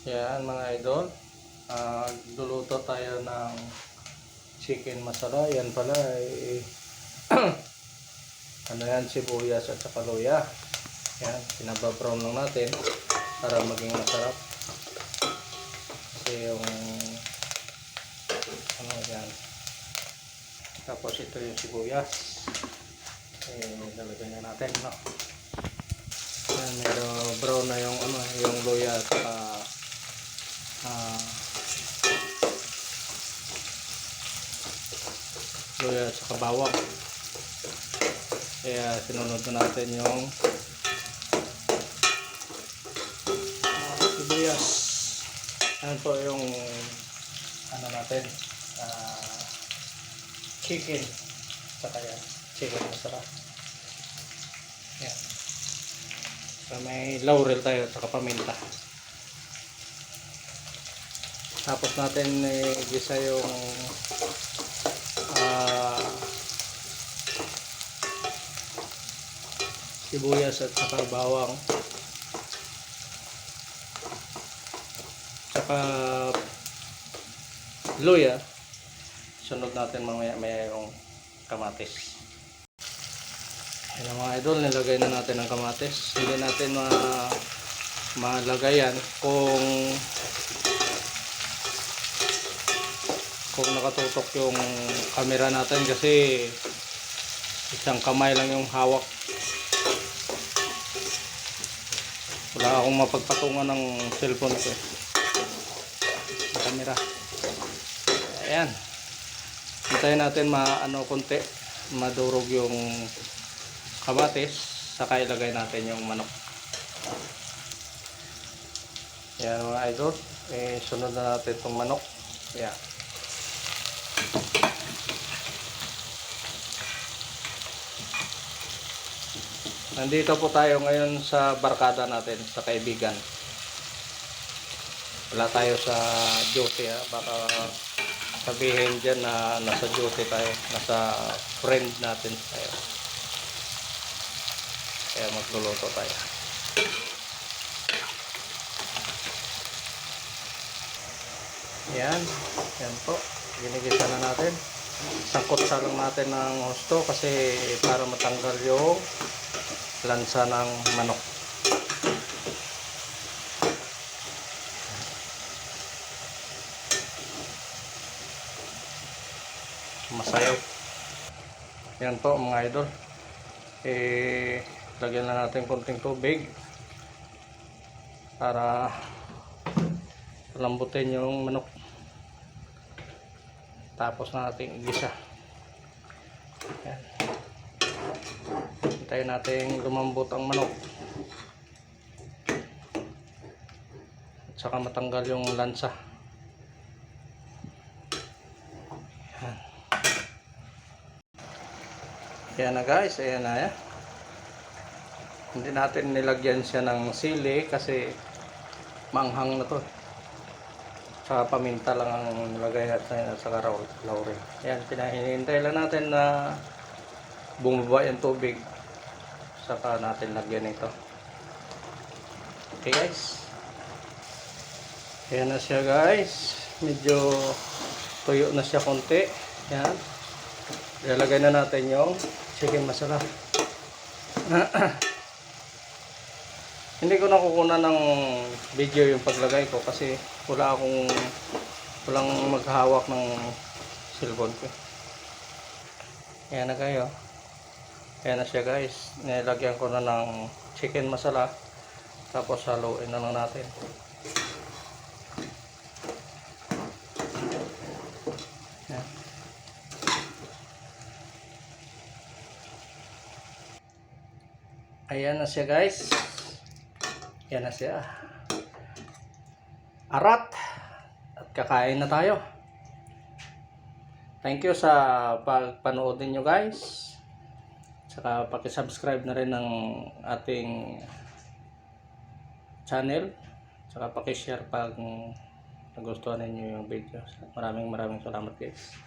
Yan mga idol, luluto tayo ng chicken masala. Yan pala ay ano yan, sibuyas at saka luya. Yan, pinababrown lang natin para maging masarap. Kasi yung ano yan. Tapos ito yung sibuyas. Lalagay na natin, no. Yan, medyo brown na yung ano, yung luya at saka luya at saka bawang. Kaya sinunod na natin yung sibuyas. Yan po yung ano natin, chicken. Saka yan, chicken masarap. Yan. So may laurel tayo at saka paminta. Tapos natin gisa yung sibuyas at saka bawang, saka luya. Sunod natin mamaya yung kamatis. Ayan mga idol, nilagay na natin ang kamatis. Hindi natin malagay yan kung nakatutok yung camera natin, kasi isang kamay lang yung hawak. Wala akong mapagpatungan ng cellphone ko sa camera. Ayan, hintayin natin konti madurog yung kamatis, saka ilagay natin yung manok. Ayan mga idol, sunod na natin itong manok. Ayan. Nandito po tayo ngayon sa barkada natin, sa kaibigan. Wala tayo sa duty, ha? Baka sabihin dyan na nasa duty tayo, nasa friend natin tayo. Kaya magluluto tayo. Yan, yan po. Ginigisa na natin. Sangkot sa lang natin ng husto kasi para matanggal yung lansa ng manok. Masayaw. Yan po mga idol. Lagyan na natin konting tubig para lambutin yung manok. Tapos na natin igisa. Yan. Hintayin natin lumambot ang manok at saka matanggal yung lansa. Yan. Ayan na guys, ayan na yan. Hindi natin nilagyan siya ng sili kasi manghang na to. Saka paminta lang ang nilagay natin at saka laurel. Ayan, hinihintay lang natin na bumaba yung tubig, saka natin lagyan ito. Okay guys, ayan na siya guys, medyo tuyo na siya konti. Ayan, ilalagay na natin yung chicken masala. Hindi ko nakukunan ng video yung paglagay ko kasi walang maghahawak ng cellphone ko. Ayan na kayo. Ayan na siya guys, nilagyan ko na ng chicken masala, tapos haluin na lang natin. Ayan. Ayan na siya guys, ayan na siya. Arat at kakain na tayo. Thank you sa pagpanood ninyo guys. Saka paki-subscribe na rin ng ating channel. Saka paki-share pag nagustuhan ninyo yung video. Maraming salamat guys.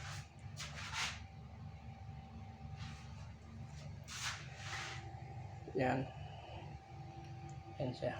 Yan. Yan siya.